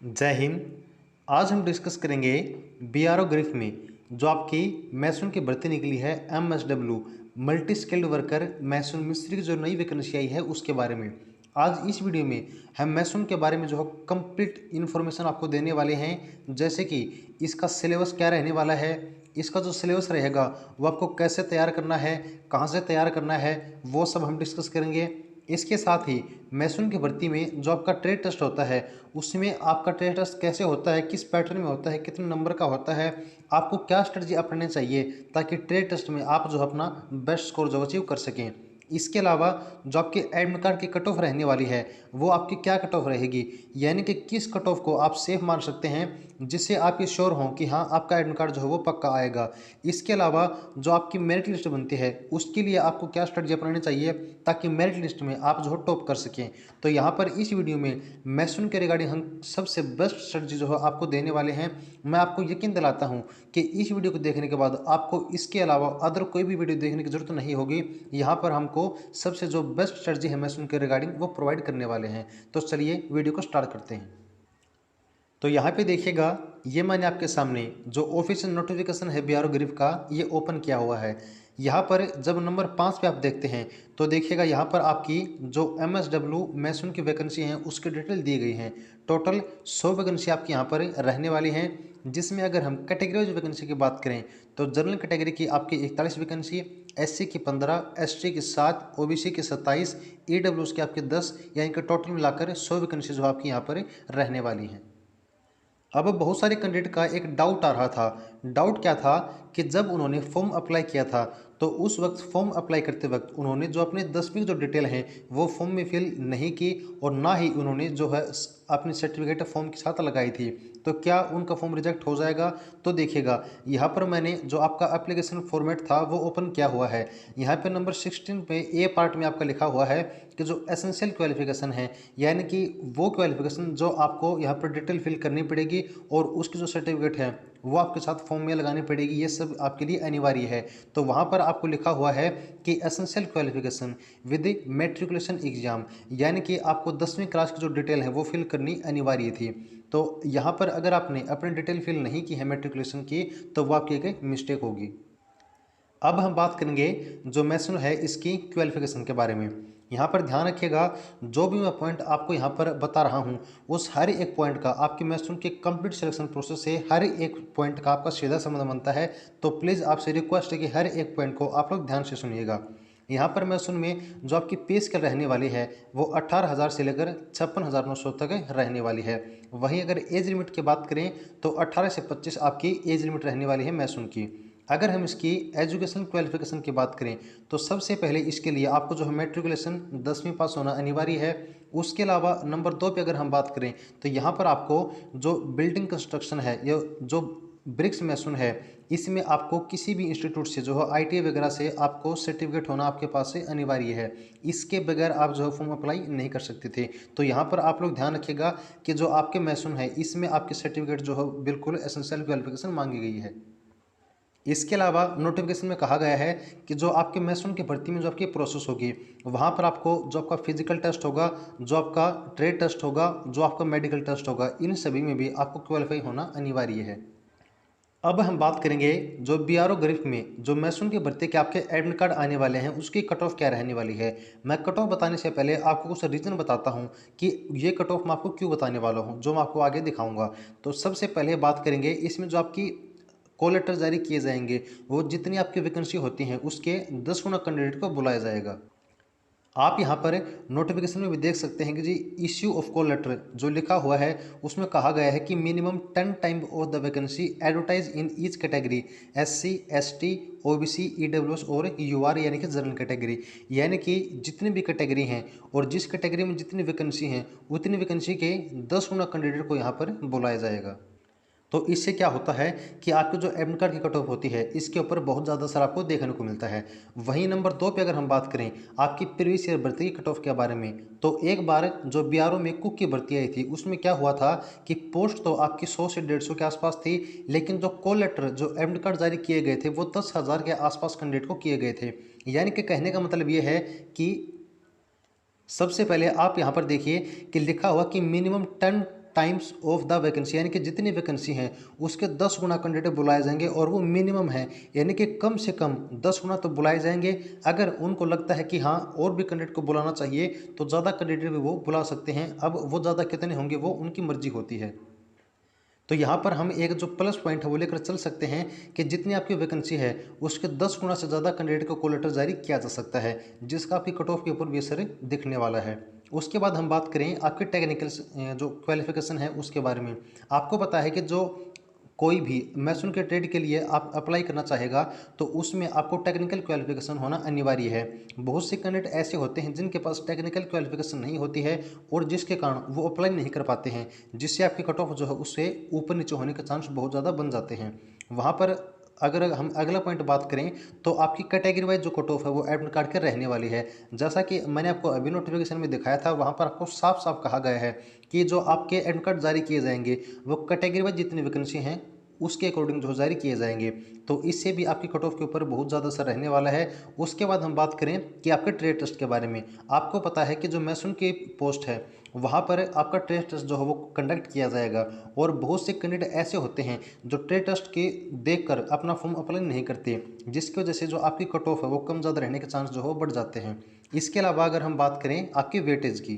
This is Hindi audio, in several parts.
जय हिंद। आज हम डिस्कस करेंगे बीआरओ ग्रिफ में जो आपकी मैसून की भर्ती निकली है एमएसडब्ल्यू मल्टी स्किल्ड वर्कर मैसून मिस्त्री की जो नई वैकेंसी आई है उसके बारे में। आज इस वीडियो में हम मैसून के बारे में जो है कंप्लीट इन्फॉर्मेशन आपको देने वाले हैं, जैसे कि इसका सिलेबस क्या रहने वाला है, इसका जो सिलेबस रहेगा वो आपको कैसे तैयार करना है, कहाँ से तैयार करना है, वो सब हम डिस्कस करेंगे। इसके साथ ही मैसून की भर्ती में जो आपका ट्रेड टेस्ट होता है उसमें आपका ट्रेड टेस्ट कैसे होता है, किस पैटर्न में होता है, कितने नंबर का होता है, आपको क्या स्ट्रेटजी अपनानी चाहिए ताकि ट्रेड टेस्ट में आप जो अपना बेस्ट स्कोर जो अचीव कर सकें। इसके अलावा जो आपके एडमिट कार्ड की कट ऑफ रहने वाली है वो आपकी क्या कट ऑफ रहेगी, यानी कि किस कट ऑफ को आप सेफ मान सकते हैं जिससे आप ये श्योर हों कि हाँ आपका एडमिट कार्ड जो है वो पक्का आएगा। इसके अलावा जो आपकी मेरिट लिस्ट बनती है उसके लिए आपको क्या स्ट्रेटजी अपनानी चाहिए ताकि मेरिट लिस्ट में आप जो है टॉप कर सकें। तो यहाँ पर इस वीडियो में मैसून के रिगार्डिंग हम सबसे बेस्ट स्ट्रेटजी जो है आपको देने वाले हैं। मैं आपको यकीन दिलाता हूँ कि इस वीडियो को देखने के बाद आपको इसके अलावा अदर कोई भी वीडियो देखने की जरूरत नहीं होगी। यहाँ पर हमको सबसे जो बेस्ट स्ट्रेटजी है मैसून के रिगार्डिंग वो प्रोवाइड करने वाले हैं। तो चलिए वीडियो को स्टार्ट करते हैं। तो यहाँ पे देखिएगा, ये मैंने आपके सामने जो ऑफिशियल नोटिफिकेशन है बीआरओ ग्रिफ का ये ओपन किया हुआ है। यहाँ पर जब नंबर 5 पे आप देखते हैं तो देखिएगा यहाँ पर आपकी जो एमएसडब्ल्यू मैसून की वैकेंसी हैं उसकी डिटेल दी गई हैं। टोटल 100 वैकेंसी आपकी यहाँ पर रहने वाली हैं, जिसमें अगर हम कैटेगरी वाइज वैकेंसी की बात करें तो जनरल कैटेगरी की आपकी 41 वैकेंसी, एससी की 15, एसटी की 7, ओबीसी की 27, ईडब्ल्यूएस की आपके 10, यानी कि टोटल मिलाकर 100 वैकेंसी जो आपकी यहाँ पर रहने वाली हैं। अब बहुत सारे कैंडिडेट का एक डाउट आ रहा था। डाउट क्या था कि जब उन्होंने फॉर्म अप्लाई किया था तो उस वक्त फॉर्म अप्लाई करते वक्त उन्होंने जो अपने 10वीं जो डिटेल हैं वो फॉर्म में फिल नहीं की और ना ही उन्होंने जो है अपनी सर्टिफिकेट फॉर्म के साथ लगाई थी। तो क्या उनका फॉर्म रिजेक्ट हो जाएगा? तो देखिएगा, यहाँ पर मैंने जो आपका एप्लीकेशन फॉर्मेट था वो ओपन किया हुआ है। यहाँ पे नंबर 16 पे ए पार्ट में आपका लिखा हुआ है कि जो एसेंशियल क्वालिफिकेशन है, यानी कि वो क्वालिफिकेशन जो आपको यहाँ पर डिटेल फिल करनी पड़ेगी और उसकी जो सर्टिफिकेट है वो आपके साथ फॉर्म में लगानी पड़ेगी, ये सब आपके लिए अनिवार्य है। तो वहाँ पर आपको लिखा हुआ है कि essential qualification with matriculation exam, यानी कि आपको 10वीं क्लास की जो डिटेल है वो फिल करनी अनिवार्य थी। तो यहाँ पर अगर आपने अपनी डिटेल फिल नहीं की है मेट्रिकुलेशन की तो वो आपकी एक मिस्टेक होगी। अब हम बात करेंगे जो मैसून है इसकी क्वालिफिकेशन के बारे में। यहाँ पर ध्यान रखिएगा, जो भी मैं पॉइंट आपको यहाँ पर बता रहा हूँ उस हर एक पॉइंट का आपकी मैसून के कंप्लीट सिलेक्शन प्रोसेस से हर एक पॉइंट का आपका सीधा संबंध बनता है। तो प्लीज़ आपसे रिक्वेस्ट है कि हर एक पॉइंट को आप लोग ध्यान से सुनिएगा। यहाँ पर मैसून में जो आपकी पे स्केल रहने वाली है वो 18,000 से लेकर 56,900 तक रहने वाली है। वहीं अगर एज लिमिट की बात करें तो 18 से 25 आपकी एज लिमिट रहने वाली है मैसून की। अगर हम इसकी एजुकेशन क्वालिफिकेशन की बात करें तो सबसे पहले इसके लिए आपको जो है मेट्रिकुलेशन 10वीं पास होना अनिवार्य है। उसके अलावा नंबर 2 पे अगर हम बात करें तो यहाँ पर आपको जो बिल्डिंग कंस्ट्रक्शन है या जो ब्रिक्स मैसून है इसमें आपको किसी भी इंस्टीट्यूट से जो है आईटीआई वगैरह से आपको सर्टिफिकेट होना आपके पास से अनिवार्य है। इसके बगैर आप जो है फॉर्म अप्लाई नहीं कर सकते थे। तो यहाँ पर आप लोग ध्यान रखिएगा कि जो आपके मैसून है इसमें आपकी सर्टिफिकेट जो है बिल्कुल एसेंशियल क्वालिफिकेशन मांगी गई है। इसके अलावा नोटिफिकेशन में कहा गया है कि जो आपके मैसून की भर्ती में जो आपकी प्रोसेस होगी वहाँ पर आपको जो आपका फिजिकल टेस्ट होगा, जो आपका ट्रेड टेस्ट होगा, जो आपका मेडिकल टेस्ट होगा, इन सभी में भी आपको क्वालिफाई होना अनिवार्य है। अब हम बात करेंगे जो बीआरओ ग्रिफ में जो मैसून की भर्ती के आपके एडमिट कार्ड आने वाले हैं उसकी कट ऑफ क्या रहने वाली है। मैं कट ऑफ बताने से पहले आपको कुछ रीज़न बताता हूं कि ये कट ऑफ मैं आपको क्यों बताने वाला हूं, जो मैं आपको आगे दिखाऊंगा। तो सबसे पहले बात करेंगे इसमें जो आपकी कॉल लेटर जारी किए जाएंगे वो जितनी आपकी वैकेंसी होती हैं उसके 10 गुना कैंडिडेट को बुलाया जाएगा। आप यहाँ पर नोटिफिकेशन में भी देख सकते हैं कि जी इश्यू ऑफ कॉल लेटर जो लिखा हुआ है उसमें कहा गया है कि minimum 10 time of the vacancy advertise in each category SC, ST, OBC, EWS और यूआर, यानी कि जनरल कैटेगरी। यानी कि जितनी भी कैटेगरी हैं और जिस कैटेगरी में जितनी वैकेंसी हैं उतनी वैकेंसी के 10 गुना कैंडिडेट को यहाँ पर बुलाया जाएगा। तो इससे क्या होता है कि आपके जो एडमिट कार्ड की कट ऑफ होती है इसके ऊपर बहुत ज़्यादा असर आपको देखने को मिलता है। वहीं नंबर 2 पे अगर हम बात करें आपकी प्रीवियस ईयर भर्ती की कट ऑफ के बारे में, तो एक बार जो बीआरओ में कुक की भर्ती आई थी उसमें क्या हुआ था कि पोस्ट तो आपकी 100 से 150 के आसपास थी, लेकिन जो कॉल लेटर जो एडमिट कार्ड जारी किए गए थे वो 10,000 के आसपास कैंडिडेट को किए गए थे। यानी कि कहने का मतलब ये है कि सबसे पहले आप यहाँ पर देखिए कि लिखा हुआ कि minimum 10 times of the vacancy, यानी कि जितनी वैकेंसी हैं उसके 10 गुना कैंडिडेट बुलाए जाएंगे, और वो मिनिमम है, यानी कि कम से कम 10 गुना तो बुलाए जाएंगे। अगर उनको लगता है कि हाँ और भी कैंडिडेट को बुलाना चाहिए तो ज़्यादा कैंडिडेट भी वो बुला सकते हैं। अब वो ज़्यादा कितने होंगे वो उनकी मर्जी होती है। तो यहाँ पर हम एक जो प्लस पॉइंट है वो लेकर चल सकते हैं कि जितनी आपकी वैकेंसी है उसके 10 गुना से ज़्यादा कैंडिडेट को कॉल लेटर जारी किया जा सकता है, जिसका आपकी कट ऑफ के ऊपर भी असर दिखने वाला है। उसके बाद हम बात करें आपके टेक्निकल जो क्वालिफिकेशन है उसके बारे में। आपको पता है कि जो कोई भी मैसून के ट्रेड के लिए आप अप्लाई करना चाहेगा तो उसमें आपको टेक्निकल क्वालिफिकेशन होना अनिवार्य है। बहुत से कैंडिडेट ऐसे होते हैं जिनके पास टेक्निकल क्वालिफिकेशन नहीं होती है और जिसके कारण वो अप्लाई नहीं कर पाते हैं, जिससे आपकी कट ऑफ जो है उससे ऊपर नीचे होने के चांस बहुत ज़्यादा बन जाते हैं। वहाँ पर अगर हम अगला पॉइंट बात करें तो आपकी कैटेगरी वाइज जो कट ऑफ है वो एडमिट कार्ड के रहने वाली है। जैसा कि मैंने आपको अभी नोटिफिकेशन में दिखाया था, वहाँ पर आपको साफ साफ कहा गया है कि जो आपके एडमिट कार्ड जारी किए जाएंगे वो कैटेगरी वाइज जितनी वैकेंसी हैं उसके अकॉर्डिंग जो जारी किए जाएंगे। तो इससे भी आपकी कट ऑफ के ऊपर बहुत ज़्यादा असर रहने वाला है। उसके बाद हम बात करें कि आपके ट्रेड टेस्ट के बारे में। आपको पता है कि जो मैसून की पोस्ट है वहाँ पर आपका ट्रेड टेस्ट जो है वो कंडक्ट किया जाएगा, और बहुत से कैंडिडेट ऐसे होते हैं जो ट्रेड टेस्ट के देखकर अपना फॉर्म अप्लाई नहीं करते, जिसकी वजह से जो आपकी कट ऑफ है वो कम ज़्यादा रहने के चांस जो है वो बढ़ जाते हैं। इसके अलावा अगर हम बात करें आपकी वेटेज की,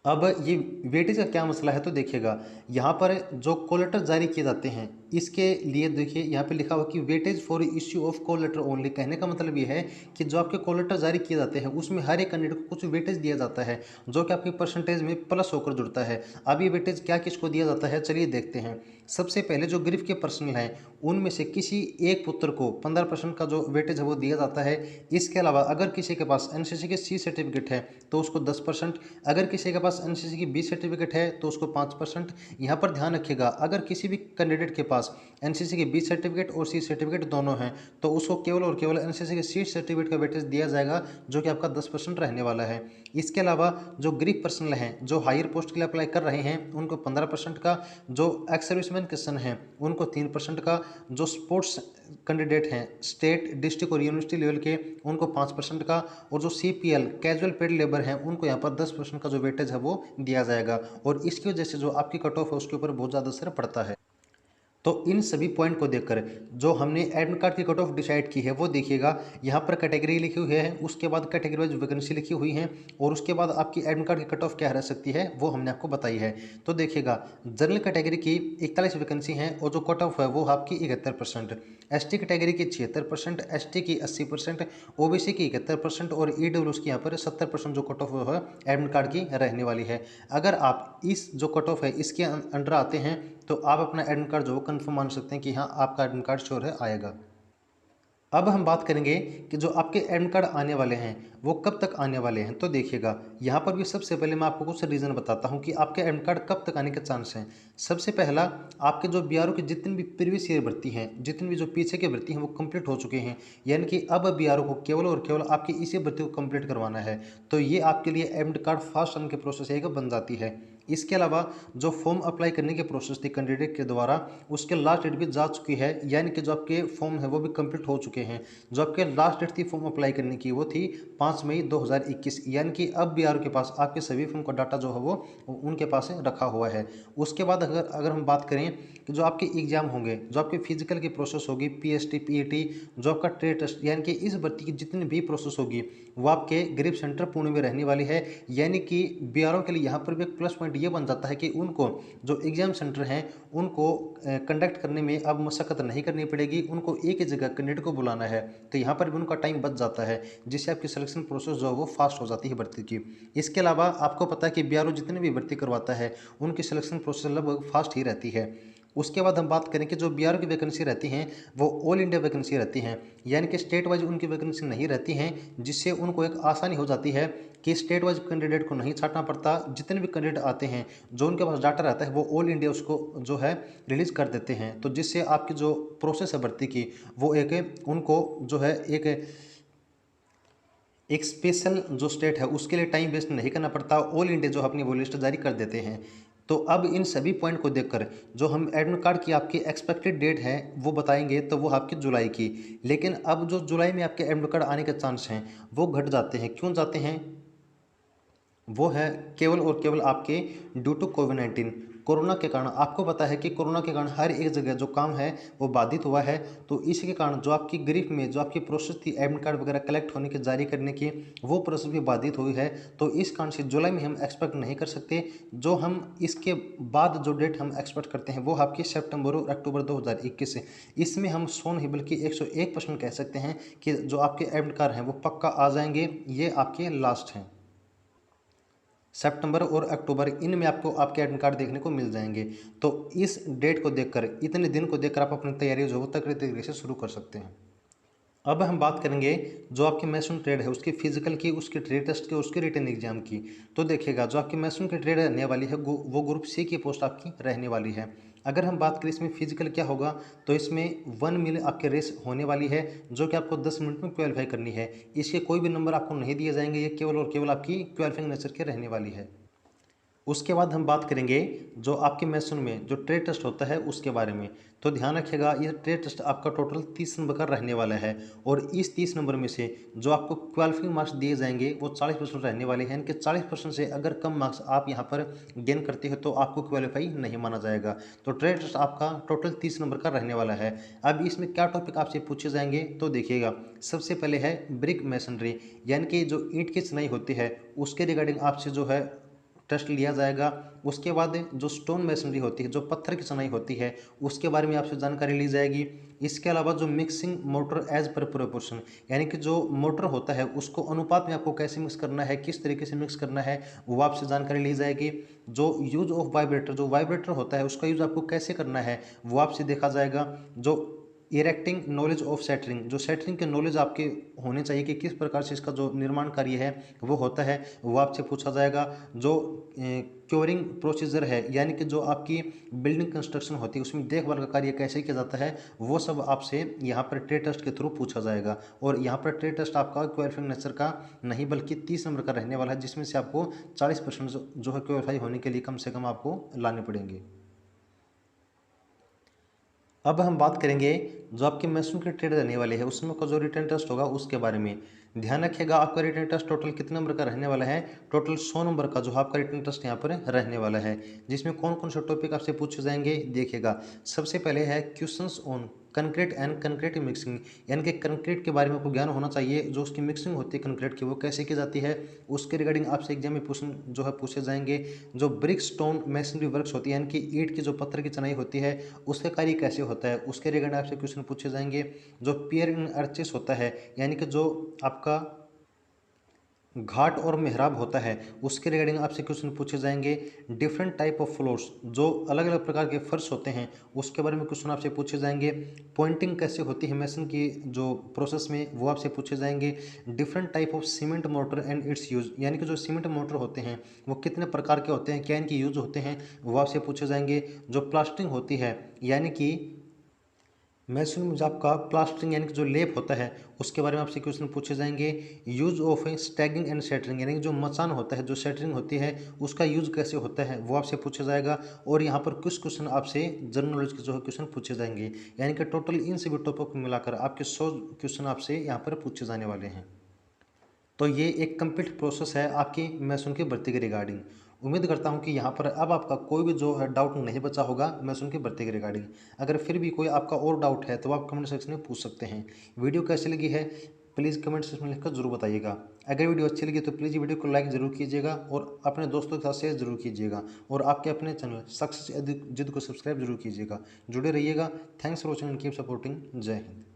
अब ये वेटेज का क्या मसला है तो देखिएगा, यहाँ पर जो कॉल लेटर जारी किए जाते हैं इसके लिए देखिए यहाँ पे लिखा हुआ कि weightage for issue of call letter only. कहने का मतलब ये है कि जो आपके कॉल लेटर जारी किए जाते हैं उसमें हर एक कैंडिडेट को कुछ वेटेज दिया जाता है जो कि आपके परसेंटेज में प्लस होकर जुड़ता है। अब ये वेटेज क्या किसको दिया जाता है चलिए देखते हैं। सबसे पहले जो गिरफ्त के पर्सनल हैं उनमें से किसी एक पुत्र को 15% का जो वेटेज है वो दिया जाता है। इसके अलावा अगर किसी के पास एनसीसी के सी सर्टिफिकेट है तो उसको 10%, अगर किसी के पास एनसीसी की बी सर्टिफिकेट है तो उसको 5%। यहाँ पर ध्यान रखिएगा, अगर किसी भी कैंडिडेट के पास एनसीसी के बी सर्टिफिकेट और सी सर्टिफिकेट दोनों हैं तो उसको केवल और केवल एनसीसी के सी सर्टिफिकेट का वेटेज दिया जाएगा जो कि आपका 10% रहने वाला है। इसके अलावा जो गिरफ्त पर्सनल हैं जो हायर पोस्ट के लिए अप्लाई कर रहे हैं उनको 15% का, जो एक्स सर्विसमैन किसान हैं उनको 3% का, जो स्पोर्ट्स कैंडिडेट हैं स्टेट डिस्ट्रिक्ट और यूनिवर्सिटी लेवल के उनको 5% का, और जो सीपीएल कैजुअल पेड लेबर हैं उनको यहाँ पर 10% का जो वेटेज है वो दिया जाएगा। और इसकी वजह से जो आपकी कट ऑफ है उसके ऊपर बहुत ज़्यादा असर पड़ता है। तो इन सभी पॉइंट को देखकर जो हमने एडमिट कार्ड की कट ऑफ डिसाइड की है वो देखिएगा, यहाँ पर कैटेगरी लिखी हुई है, उसके बाद कैटेगरी वाइज वैकेंसी लिखी हुई है, और उसके बाद आपकी एडमिट कार्ड की कट ऑफ क्या रह सकती है वो हमने आपको बताई है। तो देखिएगा, जनरल कैटेगरी की 41 वैकेंसी हैं और जो कट ऑफ है वो आपकी 71%, एसटी कैटेगरी की 76%, एसटी की 80%, ओबीसी की 71% और ईडब्ल्यूएस की यहाँ पर 70% जो कट ऑफ है एडमिट कार्ड की रहने वाली है। अगर आप इस जो कट ऑफ है इसके अंडर आते हैं तो आप अपना एडमिट कार्ड जो कंफर्म मान सकते हैं कि हाँ आपका एडमिट कार्ड श्योर है आएगा। अब हम बात करेंगे कि जो आपके एडमिट कार्ड आने वाले हैं वो कब तक आने वाले हैं। तो देखिएगा, यहाँ पर भी सबसे पहले मैं आपको कुछ रीज़न बताता हूँ कि आपके एडमिट कार्ड कब तक आने के चांस हैं। सबसे पहला, आपके जो बीआरओ की जितनी भी प्रीवियस ईयर भर्ती हैं, जितनी भी जो पीछे की भर्ती हैं वो कंप्लीट हो चुके हैं, यानी कि अब बीआरओ को केवल और केवल आपकी इसी भर्ती को कंप्लीट करवाना है। तो ये आपके लिए एडमिट कार्ड फास्ट आने के प्रोसेस एक बन जाती है। इसके अलावा जो फॉर्म अप्लाई करने की प्रोसेस थी कैंडिडेट के द्वारा उसके लास्ट डेट भी जा चुकी है, यानी कि जो आपके फॉर्म है वो भी कंप्लीट हो चुके हैं। जो आपके लास्ट डेट थी फॉर्म अप्लाई करने की वो थी 5 मई 2021, यानी कि अब बीआरओ के पास आपके सभी फॉर्म का डाटा जो है वो उनके पास रखा हुआ है। उसके बाद अगर अगर हम बात करें कि जो आपके एग्जाम होंगे, जो आपके फिजिकल की प्रोसेस होगी, पीएसटी पीईटी, जो आपका ट्रेड टेस्ट, यानी कि इस भर्ती की जितनी भी प्रोसेस होगी वो आपके गरीब सेंटर पुणे में रहने वाली है। यानी कि बीआरओ के लिए यहाँ पर भी एक प्लस पॉइंट ये बन जाता है कि उनको जो एग्जाम सेंटर हैं उनको कंडक्ट करने में अब मशक्कत नहीं करनी पड़ेगी, उनको एक ही जगह कैंडिडेट को बुलाना है तो यहाँ पर भी उनका टाइम बच जाता है, जिससे आपकी सिलेक्शन प्रोसेस जो है वो फास्ट हो जाती है भर्ती की। इसके अलावा आपको पता है कि बीआरओ जितने भी भर्ती करवाता है उनकी सिलेक्शन प्रोसेस लगभग फास्ट ही रहती है। उसके बाद हम बात करें कि जो बीआरओ की वैकेंसी रहती हैं वो ऑल इंडिया वैकेंसी रहती हैं, यानी कि स्टेट वाइज उनकी वैकेंसी नहीं रहती हैं, जिससे उनको एक आसानी हो जाती है कि स्टेट वाइज कैंडिडेट को नहीं छांटना पड़ता। जितने भी कैंडिडेट आते हैं जो उनके पास डाटा रहता है वो ऑल इंडिया उसको जो है रिलीज़ कर देते हैं, तो जिससे आपकी जो प्रोसेस है भर्ती की वो एक उनको जो है एक स्पेशल जो स्टेट है उसके लिए टाइम वेस्ट नहीं करना पड़ता, ऑल इंडिया जो अपनी वो लिस्ट जारी कर देते हैं। तो अब इन सभी पॉइंट को देखकर जो हम एडमिट कार्ड की आपकी एक्सपेक्टेड डेट है वो बताएंगे तो वो आपकी जुलाई की, लेकिन अब जो जुलाई में आपके एडमिट कार्ड आने के चांस हैं वो घट जाते हैं। क्यों जाते हैं? वो है केवल और केवल आपके ड्यू टू कोविड-19 कोरोना के कारण। आपको पता है कि कोरोना के कारण हर एक जगह जो काम है वो बाधित हुआ है। तो इसी के कारण जो आपकी ग्रिफ में जो आपकी प्रोसेस थी एडमिट कार्ड वगैरह कलेक्ट होने की, जारी करने की, वो प्रोसेस भी बाधित हुई है। तो इस कारण से जुलाई में हम एक्सपेक्ट नहीं कर सकते। जो हम इसके बाद जो डेट हम एक्सपेक्ट करते हैं वो आपकी सितंबर और अक्टूबर 2021 से। इसमें हम सो नहीं बल्कि 101% कह सकते हैं कि जो आपके एडमिट कार्ड हैं वो पक्का आ जाएंगे। ये आपके लास्ट हैं, सितंबर और अक्टूबर, इनमें आपको आपके एडमिट कार्ड देखने को मिल जाएंगे। तो इस डेट को देखकर, इतने दिन को देखकर आप अपनी तैयारी जो है तकड़े तरीके से शुरू कर सकते हैं। अब हम बात करेंगे जो आपकी मैसून ट्रेड है उसकी फिजिकल की, उसकी ट्रेड टेस्ट की, उसके रिटन एग्जाम की। तो देखिएगा जो आपकी मैसून की ट्रेड रहने वाली है वो ग्रुप सी की पोस्ट आपकी रहने वाली है। अगर हम बात करें इसमें फिजिकल क्या होगा, तो इसमें 1 मील आपके रेस होने वाली है जो कि आपको 10 मिनट में क्वालिफाई करनी है। इसके कोई भी नंबर आपको नहीं दिए जाएंगे, ये केवल और केवल आपकी क्वालिफाइंग नेचर के रहने वाली है। उसके बाद हम बात करेंगे जो आपके मैसून में जो ट्रेड टेस्ट होता है उसके बारे में। तो ध्यान रखिएगा ये ट्रेड टेस्ट आपका टोटल 30 नंबर का रहने वाला है। और इस 30 नंबर में से जो आपको क्वालिफाइंग मार्क्स दिए जाएंगे वो 40% रहने वाले हैं। इनके 40% से अगर कम मार्क्स आप यहाँ पर गेन करते हो तो आपको क्वालिफाई नहीं माना जाएगा। तो ट्रेड टेस्ट आपका टोटल 30 नंबर का रहने वाला है। अब इसमें क्या टॉपिक आपसे पूछे जाएंगे, तो देखिएगा सबसे पहले है ब्रिक मैसनरी, यानी कि जो ईंट की चिनाई होती है उसके रिगार्डिंग आपसे जो है टेस्ट लिया जाएगा। उसके बाद जो स्टोन मैसनरी होती है, जो पत्थर की चिनाई होती है, उसके बारे में आपसे जानकारी ली जाएगी। इसके अलावा जो mixing motor as per proportion, यानी कि जो मोटर होता है उसको अनुपात में आपको कैसे मिक्स करना है, किस तरीके से मिक्स करना है, वो आपसे जानकारी ली जाएगी। जो यूज ऑफ वाइब्रेटर, जो वाइब्रेटर होता है उसका यूज आपको कैसे करना है वो आपसे देखा जाएगा। जो इरेक्टिंग नॉलेज ऑफ सेटरिंग, जो सेटरिंग के नॉलेज आपके होने चाहिए कि किस प्रकार से इसका जो निर्माण कार्य है वो होता है, वो आपसे पूछा जाएगा। जो क्योरिंग प्रोसीजर है, यानी कि जो आपकी बिल्डिंग कंस्ट्रक्शन होती है उसमें देखभाल का कार्य कैसे किया जाता है, वो सब आपसे यहाँ पर ट्रेड टेस्ट के थ्रू पूछा जाएगा। और यहाँ पर ट्रेड टेस्ट आपका क्वालिफाइंग नेचर का नहीं बल्कि 30 नंबर का रहने वाला है, जिसमें से आपको 40% जो है क्वालिफाई होने के लिए कम से कम आपको लाने पड़ेंगे। अब हम बात करेंगे जो आपकी मैसून की ट्रेड रहने वाली है उसमें का जो रिटर्न टेस्ट होगा उसके बारे में। ध्यान रखिएगा आपका रिटर्न टेस्ट टोटल कितने नंबर का रहने वाला है, टोटल 100 नंबर का जो आपका रिटर्न टेस्ट यहाँ पर रहने वाला है। जिसमें कौन कौन से टॉपिक आपसे पूछे जाएंगे देखिएगा। सबसे पहले है questions on concrete and concrete mixing, यानी कि कंक्रीट के बारे में आपको ज्ञान होना चाहिए। जो उसकी मिक्सिंग होती है कंक्रीट की वो कैसे की जाती है उसके रिगार्डिंग आपसे एग्जाम में क्वेश्चन जो है पूछे जाएंगे। जो ब्रिक स्टोन मैसनरी वर्क्स होती है, यानी कि ईंट की जो पत्थर की चिनाई होती है उसका कार्य कैसे होता है उसके रिगार्डिंग आपसे क्वेश्चन पूछे जाएंगे। जो पियर इन अर्चिस होता है, यानी कि जो आपका घाट और मेहराब होता है उसके रिगार्डिंग आपसे क्वेश्चन पूछे जाएंगे। डिफरेंट टाइप ऑफ फ्लोर्स, जो अलग अलग प्रकार के फर्श होते हैं उसके बारे में क्वेश्चन आपसे पूछे जाएंगे। पॉइंटिंग कैसे होती है मैसन की जो प्रोसेस में, वो आपसे पूछे जाएंगे। Different type of cement motor and it's use, यानी कि जो सीमेंट मोटर होते हैं वो कितने प्रकार के होते हैं, क्या इनकी यूज होते हैं, वो आपसे पूछे जाएंगे। जो प्लास्टरिंग होती है, यानी कि मैसून में जो आपका प्लास्टरिंग यानी कि जो लेप होता है उसके बारे में आपसे क्वेश्चन पूछे जाएंगे। यूज ऑफ स्टैगिंग एंड सेटरिंग, यानी कि जो मचान होता है, जो सेटरिंग होती है उसका यूज कैसे होता है वो आपसे पूछा जाएगा। और यहाँ पर कुछ क्वेश्चन आपसे जनरल नॉलेज के जो है क्वेश्चन पूछे जाएंगे, यानी कि टोटल इन सभी टॉपिक को मिलाकर आपके 100 क्वेश्चन आपसे यहाँ पर पूछे जाने वाले हैं। तो ये एक कंप्लीट प्रोसेस है आपकी मैसून की भर्ती के रिगार्डिंग। उम्मीद करता हूँ कि यहाँ पर अब आपका कोई भी जो है डाउट नहीं बचा होगा मैसून की भर्ती के रिगार्डिंग। अगर फिर भी कोई आपका और डाउट है तो आप कमेंट सेक्शन में पूछ सकते हैं। वीडियो कैसी लगी है प्लीज़ कमेंट सेक्शन में लिखकर जरूर बताइएगा। अगर वीडियो अच्छी लगी तो प्लीज़ वीडियो को लाइक जरूर कीजिएगा और अपने दोस्तों के साथ शेयर जरूर कीजिएगा। और आपके अपने चैनल सक्सेस जिद को सब्सक्राइब जरूर कीजिएगा। जुड़े रहिएगा। Thanks for watching and keep supporting. जय हिंद।